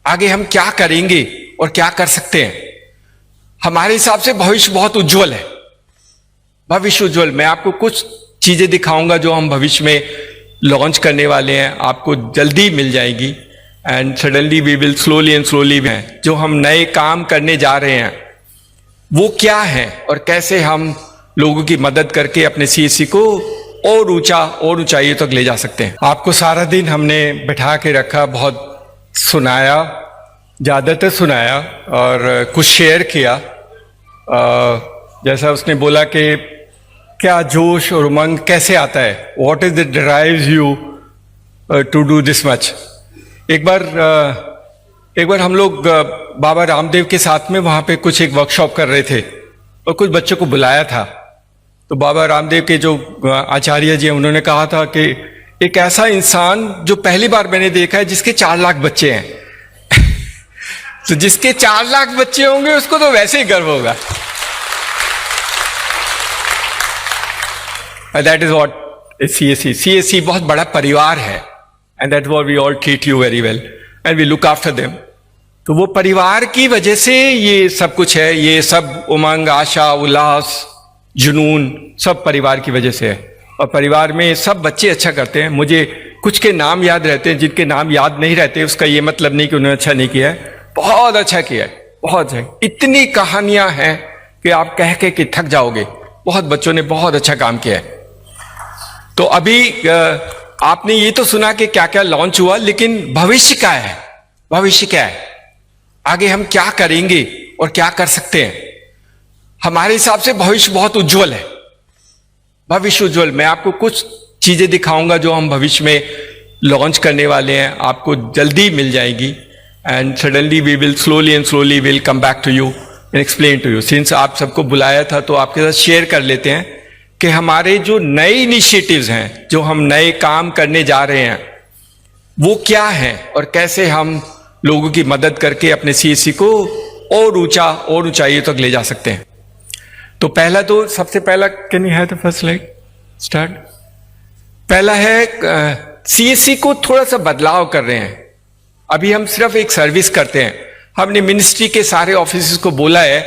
आगे हम क्या करेंगे और क्या कर सकते हैं। हमारे हिसाब से भविष्य बहुत उज्जवल है, भविष्य उज्जवल। मैं आपको कुछ चीजें दिखाऊंगा जो हम भविष्य में लॉन्च करने वाले हैं, आपको जल्दी मिल जाएगी। And suddenly we will slowly and slowly, जो हम नए काम करने जा रहे हैं वो क्या है और कैसे हम लोगों की मदद करके अपने सीएससी को और ऊंचा और ऊंचाइयों तक ले जा सकते हैं। आपको सारा दिन हमने बैठा के रखा, बहुत सुनाया, ज़्यादातर सुनाया और कुछ शेयर किया। जैसा उसने बोला कि क्या जोश और उमंग कैसे आता है, what is it drives you to do this much. एक बार हम लोग बाबा रामदेव के साथ में वहाँ पे कुछ एक वर्कशॉप कर रहे थे और कुछ बच्चों को बुलाया था। तो बाबा रामदेव के जो आचार्य जी हैं उन्होंने कहा था कि एक ऐसा इंसान जो पहली बार मैंने देखा है जिसके 4 लाख बच्चे हैं तो जिसके 4 लाख बच्चे होंगे उसको तो वैसे ही गर्व होगा। That is what CSC. CSC बहुत बड़ा परिवार है and that what we all treat you very well and we look after them. तो वो परिवार की वजह से ये सब कुछ है, ये सब उमंग, आशा, उल्लास, जुनून सब परिवार की वजह से है। और परिवार में सब बच्चे अच्छा करते हैं। मुझे कुछ के नाम याद रहते हैं, जिनके नाम याद नहीं रहते उसका ये मतलब नहीं कि उन्होंने अच्छा नहीं किया है, बहुत अच्छा किया है, बहुत है। इतनी कहानियां हैं कि आप कह के कि थक जाओगे। बहुत बच्चों ने बहुत अच्छा काम किया है। तो अभी आपने ये तो सुना कि क्या क्या लॉन्च हुआ, लेकिन भविष्य क्या है, भविष्य क्या है, आगे हम क्या करेंगे और क्या कर सकते हैं। हमारे हिसाब से भविष्य बहुत उज्जवल है, भविष्य उज्जवल। मैं आपको कुछ चीजें दिखाऊंगा जो हम भविष्य में लॉन्च करने वाले हैं, आपको जल्दी मिल जाएगी। And suddenly we will slowly and slowly will come back to you and explain to you. Since आप सबको बुलाया था तो आपके साथ शेयर कर लेते हैं कि हमारे जो नए इनिशिएटिव्स हैं, जो हम नए काम करने जा रहे हैं वो क्या है और कैसे हम लोगों की मदद करके अपने सीएससी को और ऊंचा और ऊंचाइयों तक ले जा सकते हैं। तो पहला, तो सबसे पहला, can you have the first slide start. पहला है सीएससी को थोड़ा सा बदलाव कर रहे हैं। अभी हम सिर्फ एक सर्विस करते हैं। हमने मिनिस्ट्री के सारे ऑफिस को बोला है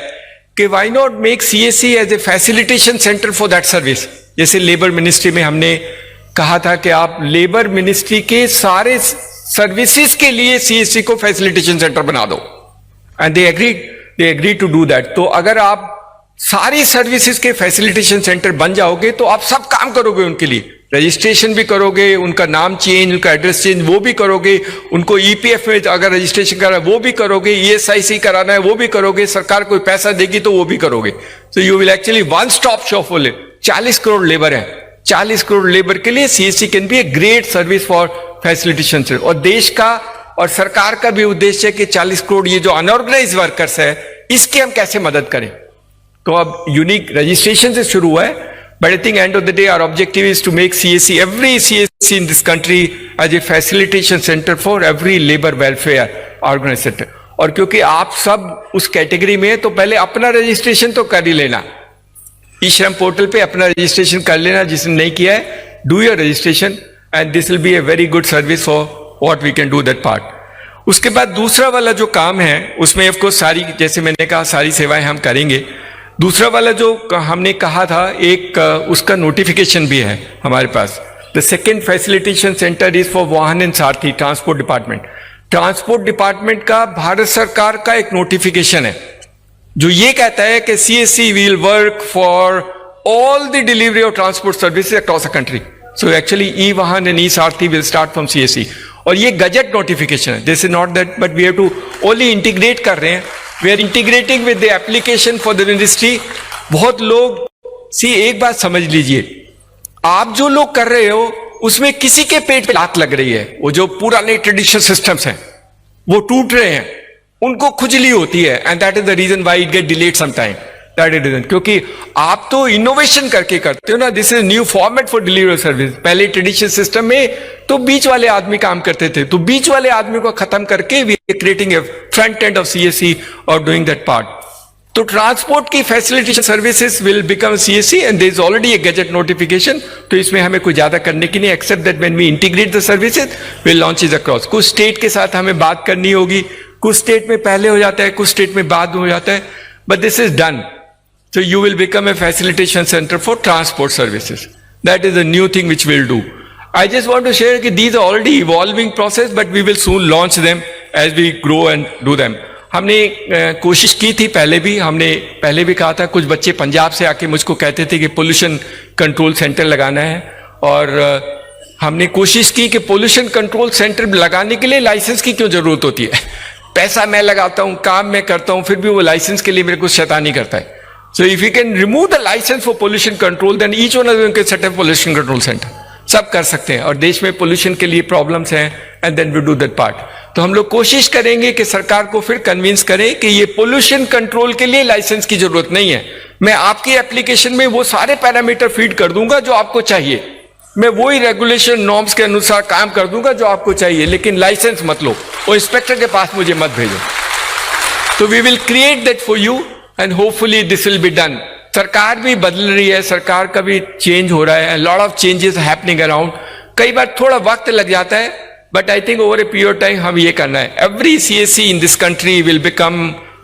कि why not make CSC as a facilitation centre for that service. जैसे लेबर मिनिस्ट्री में हमने कहा था कि आप लेबर मिनिस्ट्री के सारे सर्विसेज के लिए सीएससी को फैसिलिटेशन सेंटर बना दो, and they agree to do that. तो अगर आप सारी सर्विसेज के फैसिलिटेशन सेंटर बन जाओगे तो आप सब काम करोगे उनके लिए, रजिस्ट्रेशन भी करोगे, उनका नाम चेंज, उनका एड्रेस चेंज वो भी करोगे, उनको ईपीएफ में अगर रजिस्ट्रेशन करा वो भी करोगे, ईएसआईसी कराना है वो भी करोगे, सरकार कोई पैसा देगी तो वो भी करोगे। तो you will actually one stop shop for 40 crore labour है। 40 करोड़ लेबर के लिए CSC can be a great service for facilitation centre. और देश का और सरकार का भी उद्देश्य है कि 40 करोड़ ये जो अनऑर्गेनाइज वर्कर्स है इसकी हम कैसे मदद करें। तो अब यूनिक रजिस्ट्रेशन से शुरू हुआ है, but I think end of the day our objective is to make CSC, every CSC in this country as a facilitation centre for every labour welfare organisation. और क्योंकि आप सब उस कैटेगरी में है तो पहले अपना रजिस्ट्रेशन तो कर ही लेना, ई श्रम पोर्टल पे अपना रजिस्ट्रेशन कर लेना। जिसने नहीं किया है, do your registration and this will be a very good service for what we can do that part. उसके बाद दूसरा वाला जो काम है उसमें ऑफकोर्स सारी, जैसे मैंने कहा, सारी सेवाएं हम करेंगे। दूसरा वाला जो हमने कहा था, एक उसका नोटिफिकेशन भी है हमारे पास। The second facilitation centre is for Vahan and Sarathi, transport department. Transport department का भारत सरकार का एक नोटिफिकेशन है जो ये कहता है कि CSC will work for all the delivery of transport services across the country. So actually ई वाहन and E Sarathi will start from CSC. और ये गजट नोटिफिकेशन है, this is not that, but we have to only integrate कर रहे हैं। We are integrating with the application for the industry. बहुत लोग एक बात समझ लीजिए, आप जो लोग कर रहे हो उसमें किसी के पेट पे लात लग रही है। वो जो पुराने ट्रेडिशनल सिस्टम्स हैं वो टूट रहे हैं, उनको खुजली होती है, and that is the reason why it get delayed some time. That is reason, क्योंकि आप तो इनोवेशन करके करते हो ना। This is new format for delivery service. पहले ट्रेडिशनल सिस्टम में तो बीच वाले आदमी काम करते थे, तो बीच वाले आदमी को खत्म करके we are creating a front end of CSC और डूइंग दैट पार्ट। तो ट्रांसपोर्ट की facilitation services will become CSC and there is already a gazette notification. तो इसमें हमें कुछ ज्यादा करने की नहीं, except that when we integrate the services we launch is across. कुछ स्टेट के साथ हमें बात करनी होगी, कुछ स्टेट में पहले हो जाता है, कुछ स्टेट में बाद में हो जाता है, but this is done. So you will become a facilitation center for transport services. That is a new thing which we'll do. I just want to share that these are already evolving process, but we will soon launch them as we grow and do them. हमने कोशिश की थी हमने पहले भी कहा था. कुछ बच्चे पंजाब से आके मुझको कहते थे कि पोल्यूशन कंट्रोल सेंटर लगाना है, और हमने कोशिश की कि पोल्यूशन कंट्रोल सेंटर लगाने के लिए लाइसेंस की क्यों जरूरत होती है. पैसा मैं लगाता हूँ, काम मैं करता हूँ, फिर भी वो लाइसेंस के लिए मेरे को शैतानी करता है. So if you can remove the license for pollution control, then each one of them can set up pollution control center. सब कर सकते हैं, और देश में पोल्यूशन के लिए प्रॉब्लम्स हैं, and then we do that part. तो हम लोग कोशिश करेंगे कि सरकार को फिर कन्विंस करें कि ये पोल्यूशन कंट्रोल के लिए लाइसेंस की जरूरत नहीं है. मैं आपकी एप्लीकेशन में वो सारे पैरामीटर फीड कर दूंगा जो आपको चाहिए, मैं वही रेगुलेशन नॉर्म्स के अनुसार काम कर दूंगा जो आपको चाहिए, लेकिन लाइसेंस मत लो, वो इंस्पेक्टर के पास मुझे मत भेजो. तो we will create that for you, and hopefully this will be done. सरकार भी बदल रही है, सरकार का भी चेंज हो रहा है, lot of changes happening around. कई बार थोड़ा वक्त लग जाता है, but I think over a period of time हम ये करना है. Every CSC in this country will become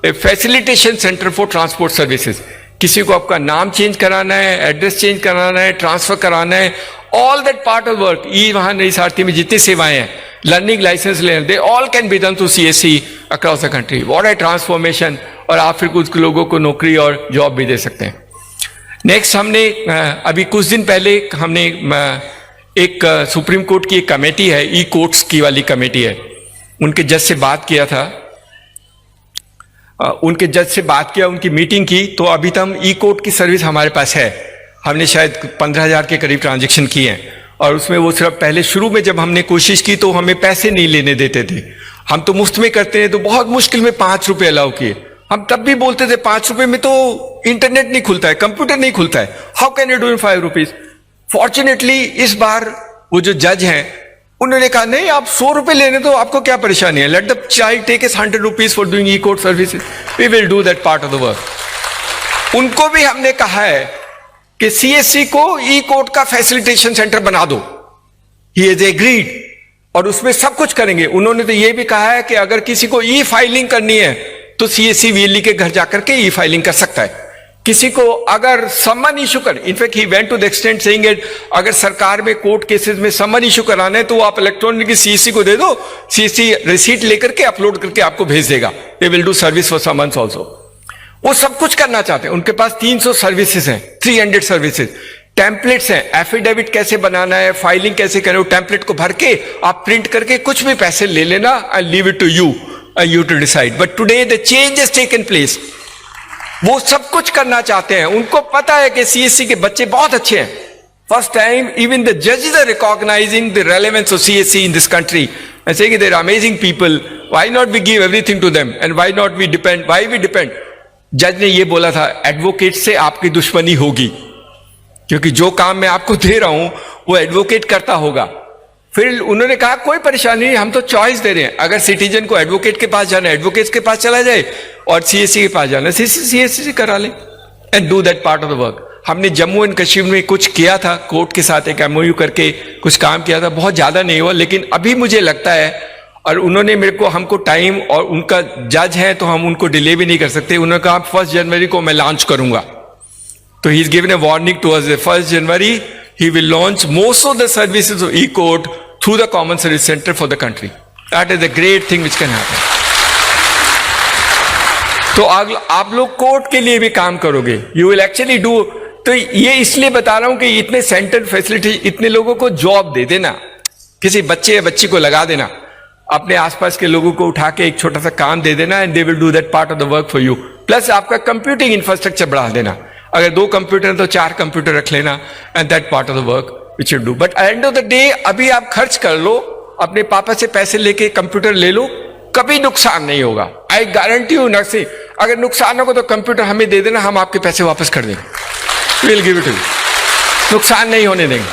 a facilitation center for transport services. किसी को आपका नाम चेंज कराना है, एड्रेस चेंज कराना है, ट्रांसफर कराना है, all that part of work, ई वाहन रजिस्ट्री में जितनी सेवाएं हैं, लर्निंग लाइसेंस लेना, they all can be done through CSC across the country. What a transformation. और आप फिर कुछ लोगों को नौकरी और जॉब भी दे सकते हैं. नेक्स्ट, हमने अभी कुछ दिन पहले हमने एक सुप्रीम कोर्ट की एक कमेटी है, ई कोर्ट्स की वाली कमेटी है, उनके जज से बात किया था, उनकी मीटिंग की. तो अभी तक ई कोर्ट की सर्विस हमारे पास है. हमने शायद 15,000 के करीब ट्रांजेक्शन किए हैं, और उसमें वो सिर्फ पहले शुरू में जब हमने कोशिश की तो हमें पैसे नहीं लेने देते थे. हम तो मुफ्त में करते हैं, तो बहुत मुश्किल में 5 रुपये अलाउ किए. हम तब भी बोलते थे 5 रुपए में तो इंटरनेट नहीं खुलता है, कंप्यूटर नहीं खुलता है, how can you do in 5 rupees. Fortunately इस बार वो जो जज हैं उन्होंने कहा नहीं, आप 100 रुपए लेने तो आपको क्या परेशानी है, let the child take is 100 rupees for doing e court services, we will do that part of the work. उनको भी हमने कहा है कि सीएससी को ई कोर्ट का फैसिलिटेशन सेंटर बना दो. ही इज एग्रीड, और उसमें सब कुछ करेंगे. उन्होंने तो ये भी कहा है कि अगर किसी को ई फाइलिंग करनी है तो सीएससी वीएलई के घर जाकर के ई फाइलिंग कर सकता है. किसी को अगर समन इशू कर, in fact he went to the extent saying it, अगर सरकार में कोर्ट केसेस में समन इशू कराना है तो आप इलेक्ट्रॉनिक सीएससी को दे दो, सीएससी रिसीट लेकर के अपलोड करके आपको भेज देगा. They will do service for summons also. वो सब कुछ करना चाहते हैं. उनके पास 300 सर्विसेज हैं, 300 सर्विसेज. टेम्पलेट्स हैं, एफिडेविट कैसे बनाना है, फाइलिंग कैसे करें, टेम्पलेट को भर के आप प्रिंट करके कुछ भी पैसे ले लेना, I leave it to you, you to decide. But today the change has taken place. वो सब कुछ करना चाहते हैं. उनको पता है कि सीएससी के बच्चे बहुत अच्छे हैं. First time even the judges are recognizing the relevance of CSC in this country and saying they're amazing people. Why not we give everything to them and why not we depend? Why we depend? जज ने ये बोला था, advocate से आपकी दुश्मनी होगी, क्योंकि जो काम मैं आपको दे रहा हूं वो एडवोकेट करता होगा. फिर उन्होंने कहा कोई परेशानी नहीं, हम तो चॉइस दे रहे हैं. अगर सिटीजन को एडवोकेट के पास जाना है, एडवोकेट के पास चला जाए, और सीएससी के पास जाना है, सीएससी से करा ले, and do that part of the work. हमने जम्मू एंड कश्मीर में कुछ किया था, कोर्ट के साथ एक एमओयू करके कुछ काम किया था, बहुत ज्यादा नहीं हुआ, लेकिन अभी मुझे लगता है, और उन्होंने मेरे को हमको टाइम, और उनका जज है तो हम उनको डिले भी नहीं कर सकते. उन्होंने कहा 1 जनवरी को मैं लॉन्च करूंगा. तो he is given a warning to us, 1 जनवरी he will launch most of the services of e court through the common service center for the country. That is a great thing which can happen. तो आप लोग court के लिए भी काम करोगे, you will actually do. तो ये इसलिए बता रहा हूं कि इतने सेंटर फैसिलिटी, इतने लोगों को जॉब दे देना, किसी बच्चे या बच्ची को लगा देना, अपने आसपास के लोगों को उठा के एक छोटा सा काम दे देना, and they will do that part of the work for you. Plus आपका कंप्यूटिंग इंफ्रास्ट्रक्चर बढ़ा देना. अगर 2 कंप्यूटर तो 4 कंप्यूटर रख लेना, and that part of the work which you do. But at the end of the day, अभी आप खर्च कर लो, अपने पापा से पैसे लेके कंप्यूटर ले लो, कभी नुकसान नहीं होगा. आई गारंटी यू नर्सी, अगर नुकसान होगा तो कंप्यूटर हमें दे देना, हम आपके पैसे वापस कर देंगे. We'll give it to you. नुकसान नहीं होने देंगे,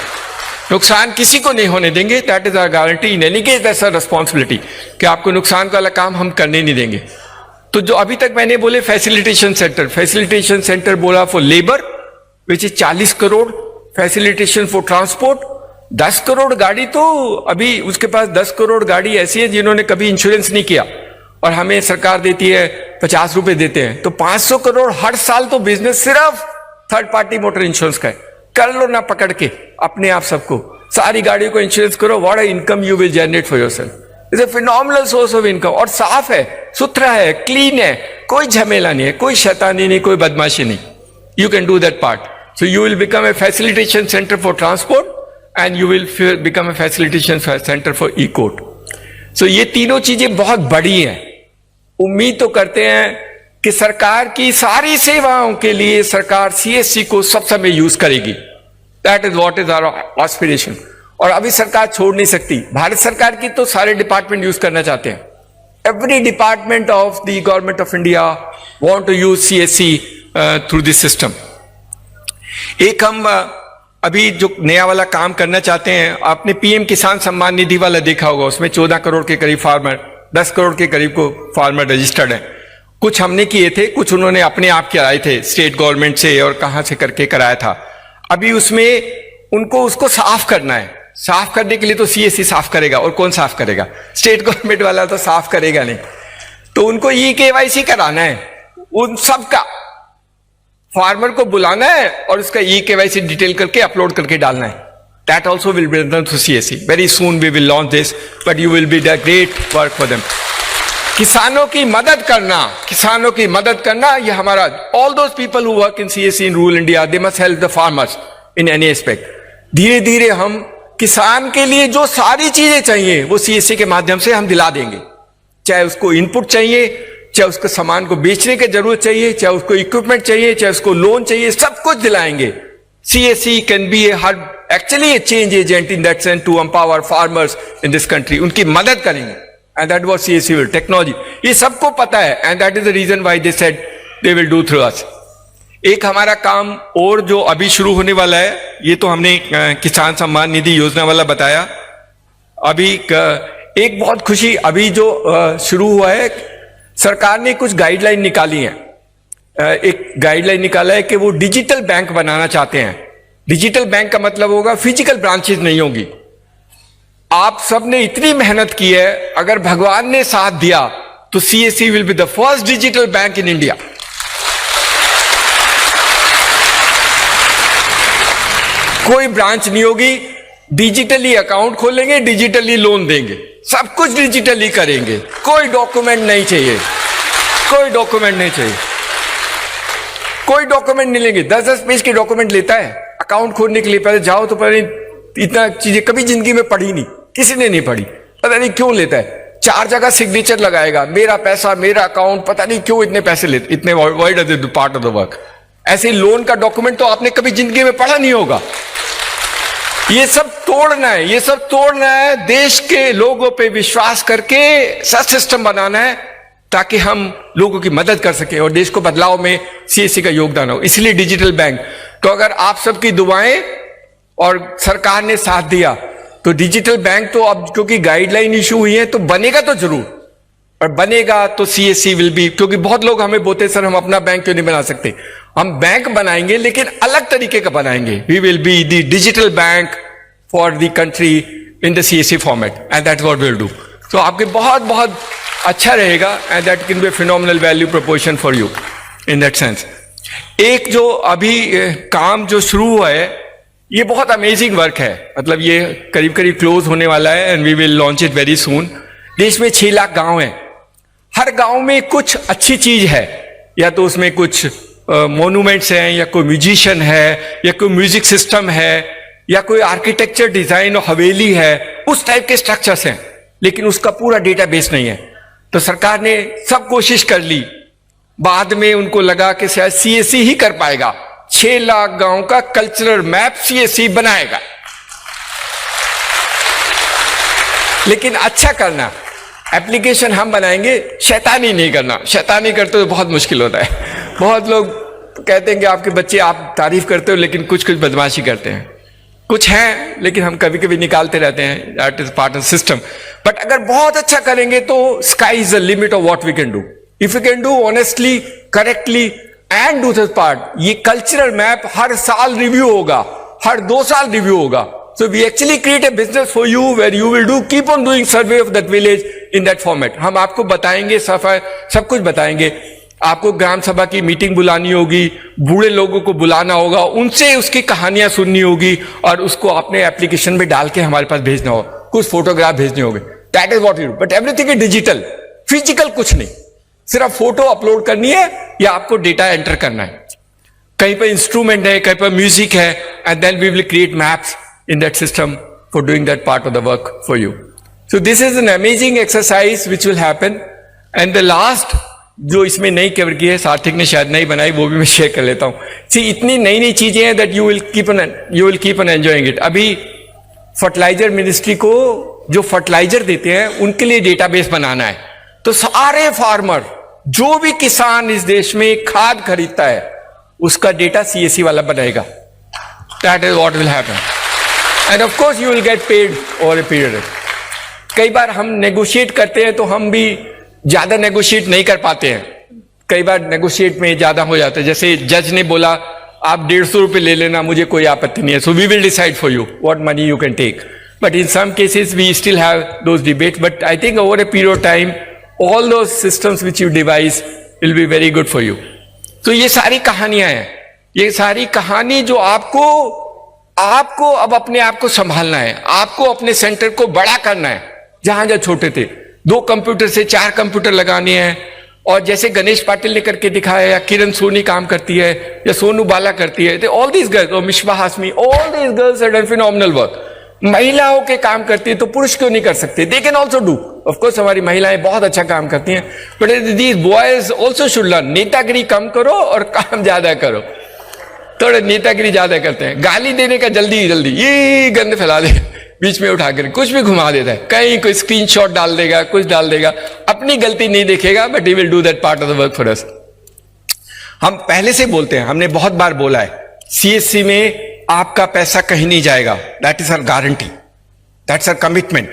नुकसान किसी को नहीं होने देंगे. That is our guarantee. In any case that's our responsibility कि आपको नुकसान वाला काम हम करने नहीं देंगे. तो जो अभी तक मैंने बोले फैसिलिटेशन सेंटर बोला for labour which is 40 crore, facilitation for transport 10 crore गाड़ी. तो अभी उसके पास 10 करोड़ गाड़ी ऐसी है जिन्होंने कभी इंश्योरेंस नहीं किया, और हमें सरकार देती है 50 रुपए देते हैं, तो 500 करोड़ हर साल तो बिजनेस सिर्फ थर्ड पार्टी मोटर इंश्योरेंस का है। कर लो ना पकड़ के अपने आप सबको, सारी गाड़ियों को इंश्योरेंस करो, what income you will generate for yourself. It's a phenomenal source of income, और साफ है, सुथरा है, क्लीन है, कोई झमेला नहीं है, कोई शैतानी नहीं, कोई बदमाशी नहीं। You can do that part. So you will become a facilitation centre for transport and you will become a facilitation centre for e court. सो ये तीनों चीजें बहुत बड़ी हैं। उम्मीद तो करते हैं कि सरकार की सारी सेवाओं के लिए सरकार सीएससी को सब समय यूज करेगी। That is what is our aspiration. और अभी सरकार छोड़ नहीं सकती। भारत सरकार की तो सारे डिपार्टमेंट यूज करना चाहते हैं। Every department of the government of India want to use CSC through this system. एक हम अभी जो नया वाला काम करना चाहते हैं, आपने पीएम किसान सम्मान निधि वाला देखा होगा, उसमें 14 करोड़ के करीब फार्मर, 10 करोड़ के करीब को फार्मर रजिस्टर्ड है। कुछ हमने किए थे, कुछ उन्होंने अपने आप कराए थे स्टेट गवर्नमेंट से और कहां से करके कराया था। अभी उसमें उनको उसको साफ करना है। साफ करने के लिए तो सीएससी साफ करेगा, और कौन साफ करेगा? स्टेट गवर्नमेंट वाला तो साफ करेगा नहीं। तो उनको ई केवाईसी कराना है, उन सब का फार्मर को बुलाना है और उसका ई केवाईसी डिटेल करके अपलोड करके डालना है। That also will be done through CSC. Very soon we will launch this, but you will be the great work for them. किसानों की मदद करना, किसानों की मदद करना, ये हमारा, all those people who work in CSC in rural India, they must help the farmers in any aspect. धीरे धीरे हम किसान के लिए जो सारी चीजें चाहिए वो CSC के माध्यम से हम दिला देंगे। चाहे उसको इनपुट चाहिए, चाहे उसको सामान को बेचने की जरूरत चाहिए, चाहे उसको इक्विपमेंट चाहिए, चाहे उसको लोन चाहिए, सब कुछ दिलाएंगे। CSC can be actually a change agent in that sense to empower farmers in this country. उनकी मदद करेंगे, and that was CSC will technology. ये सबको पता है, and that is the reason why they said they will do through us. एक हमारा काम और जो अभी शुरू होने वाला है, ये तो हमने किसान सम्मान निधि योजना वाला बताया। अभी एक बहुत खुशी, अभी जो शुरू हुआ है, सरकार ने कुछ गाइडलाइन निकाली है। एक गाइडलाइन निकाला है कि वो डिजिटल बैंक बनाना चाहते हैं। डिजिटल बैंक का मतलब होगा फिजिकल ब्रांचेस नहीं होगी। आप सब ने इतनी मेहनत की है, अगर भगवान ने साथ दिया तो CSC will be the first digital bank in India. कोई ब्रांच नहीं होगी, डिजिटली अकाउंट खोलेंगे, डिजिटली लोन देंगे, सब कुछ डिजिटली करेंगे। कोई डॉक्यूमेंट नहीं चाहिए, कोई डॉक्यूमेंट नहीं चाहिए, कोई डॉक्यूमेंट नहीं लेंगे। 10-10 पेज के डॉक्यूमेंट लेता है अकाउंट खोलने के लिए। पहले जाओ तो पहले इतना चीजें कभी जिंदगी में पढ़ी नहीं, किसी ने नहीं पढ़ी, पता नहीं क्यों लेता है। 4 जगह सिग्नेचर लगाएगा, मेरा पैसा, मेरा अकाउंट, पता नहीं क्यों इतने पैसे लेते, इतने wide does it part of the work. ऐसे लोन का डॉक्यूमेंट तो आपने कभी जिंदगी में पढ़ा नहीं होगा। ये सब तोड़ना है, ये सब तोड़ना है, देश के लोगों पे विश्वास करके सच सिस्टम बनाना है ताकि हम लोगों की मदद कर सके और देश को बदलाव में सीएससी का योगदान हो। इसलिए डिजिटल बैंक। तो अगर आप सबकी दुआएं और सरकार ने साथ दिया तो डिजिटल बैंक तो अब क्योंकि गाइडलाइन इशू हुई है तो बनेगा तो जरूर, और बनेगा तो सीएससी विल बी। क्योंकि बहुत लोग हमें बोलते सर हम अपना बैंक क्यों नहीं बना सकते। हम बैंक बनाएंगे लेकिन अलग तरीके का बनाएंगे। We will be the digital bank for the country in the CSC format and that's what we will do. तो आपके बहुत बहुत अच्छा रहेगा and that can be phenomenal value proportion for you in that sense. एक जो अभी काम जो शुरू हुआ है ये बहुत अमेजिंग वर्क है, मतलब ये करीब करीब क्लोज होने वाला है and we will launch it very soon. देश में 6 लाख गांव हैं, हर गांव में कुछ अच्छी चीज है, या तो उसमें कुछ मोन्यूमेंट्स हैं, या कोई म्यूजिशियन है, या कोई म्यूजिक सिस्टम है, या कोई आर्किटेक्चर डिजाइन और हवेली है, उस टाइप के स्ट्रक्चर्स हैं, लेकिन उसका पूरा डेटाबेस नहीं है। तो सरकार ने सब कोशिश कर ली, बाद में उनको लगा कि शायद सीएससी ही कर पाएगा। 6 लाख गांव का कल्चरल मैप सीएससी बनाएगा, लेकिन अच्छा करना। एप्लीकेशन हम बनाएंगे, शैतानी नहीं करना। शैतानी करते तो बहुत मुश्किल होता है। बहुत लोग कहते हैं कि आपके बच्चे, आप तारीफ करते हो लेकिन कुछ कुछ बदमाशी करते हैं। कुछ हैं लेकिन हम कभी कभी निकालते रहते हैं, that is part of system. But अगर बहुत अच्छा करेंगे तो sky is the limit of what we can do if you can do honestly, correctly and do this part. ये कल्चरल मैप हर साल रिव्यू होगा, हर 2 साल रिव्यू होगा, So we actually create a business for you where you will keep on doing survey of that village in that format. हम आपको बताएंगे, सब कुछ बताएंगे. आपको ग्राम सभा की मीटिंग बुलानी होगी, बूढ़े लोगों को बुलाना होगा, उनसे उसकी कहानियां सुननी होगी और उसको अपने एप्लीकेशन में डाल के हमारे पास भेजना होगा. कुछ फोटोग्राफ भेजने होंगे. That is what you do. But everything is digital. Physical कुछ नहीं. सिर्फ फोटो अपलोड करनी है या आपको डेटा एंटर करना है. कहीं पर इंस्ट्रूमेंट है, कहीं पर म्यूजिक है, and then we will create maps in that system for doing that part of the work for you. So this is an amazing exercise which will happen. And the last जो इसमें नई cover की है, सार्थक ने शायद नहीं बनाई, वो भी मैं शेयर कर लेता हूँ. See, इतनी नई नई चीजें हैं that you will keep on enjoying it. अभी फर्टिलाइजर मिनिस्ट्री को जो फर्टिलाइजर देते हैं उनके लिए डेटाबेस बनाना है. तो सारे फार्मर, जो भी किसान इस देश में खाद खरीदता है, उसका डेटा सीएससी वाला बनाएगा. That is what will happen. And of course you will get paid over a period. कई बार हम नेगोशिएट करते हैं तो हम भी ज्यादा नेगोशिएट नहीं कर पाते हैं. कई बार नेगोशिएट में ज्यादा हो जाता है. जैसे जज ने बोला आप 150 रुपए ले लेना, मुझे कोई आपत्ति नहीं है. So we will decide for you what money you can take. But in some cases we still have those debate. But I think over a period of time all those systems which you devise will be very good for you. तो ये सारी कहानियां हैं. ये सारी कहानी जो आपको अब अपने आप को संभालना है. आपको अपने सेंटर को बड़ा करना है. जहां जहां छोटे थे 2 कंप्यूटर से 4 कंप्यूटर लगाने हैं. और जैसे गणेश पाटिल ने करके दिखाया, या किरण सोनी काम करती है, या सोनू बाला करती है, ऑल दीज गर्ल्स, और Misbah Hashmi, all these girls have done phenomenal work. महिलाओं के काम करती है तो पुरुष क्यों नहीं कर सकते? They can also do. Of course हमारी महिलाएं बहुत अच्छा काम करती हैं, but these boys also should learn. नेतागिरी कम करो और काम ज्यादा करो. थोड़ा नेतागिरी ज्यादा करते हैं. गाली देने का जल्दी ये गंद फैला दे, बीच में उठा कर कुछ भी घुमा देता है. कहीं कोई स्क्रीनशॉट डाल देगा, कुछ डाल देगा, अपनी गलती नहीं देखेगा, but he will do that part of the work for us. हम पहले से बोलते हैं, हमने बहुत बार बोला है, सीएससी में आपका पैसा कहीं नहीं जाएगा. That is our guarantee, that's our commitment.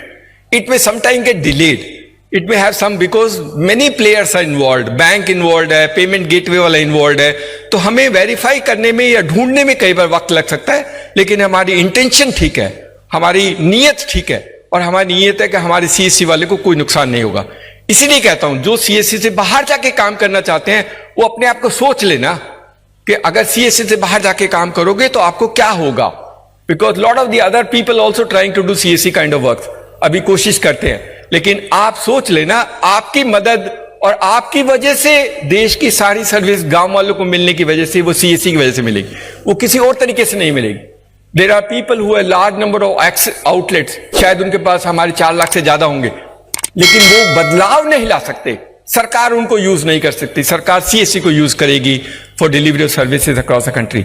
It may sometime get delayed, it may have some, because many players are involve. Bank involve है, पेमेंट गेटवे वाला इन्वॉल्व है, तो हमें वेरीफाई करने में या ढूंढने में कई बार वक्त लग सकता है. लेकिन हमारी इंटेंशन ठीक है, हमारी नीयत ठीक है, और हमारी नीयत है कि हमारे सीएससी वाले को कोई नुकसान नहीं होगा. इसीलिए कहता हूं, जो सीएससी से बाहर जाके काम करना चाहते हैं वो अपने आप को सोच लेना कि अगर सीएससी से बाहर जाके काम करोगे तो आपको क्या होगा. Because lot of the other people also trying to do CSC kind of work. अभी कोशिश करते हैं, लेकिन आप सोच लेना, आपकी मदद और आपकी वजह से देश की सारी सर्विस गांव वालों को मिलने की वजह से, वो सीएससी की वजह से मिलेगी, वो किसी और तरीके से नहीं मिलेगी. There are people who have large number of outlets, शायद उनके पास हमारे 4 लाख से ज्यादा होंगे, लेकिन वो बदलाव नहीं ला सकते. सरकार उनको यूज नहीं कर सकती. सरकार सीएससी को यूज करेगी for delivery of services across the country.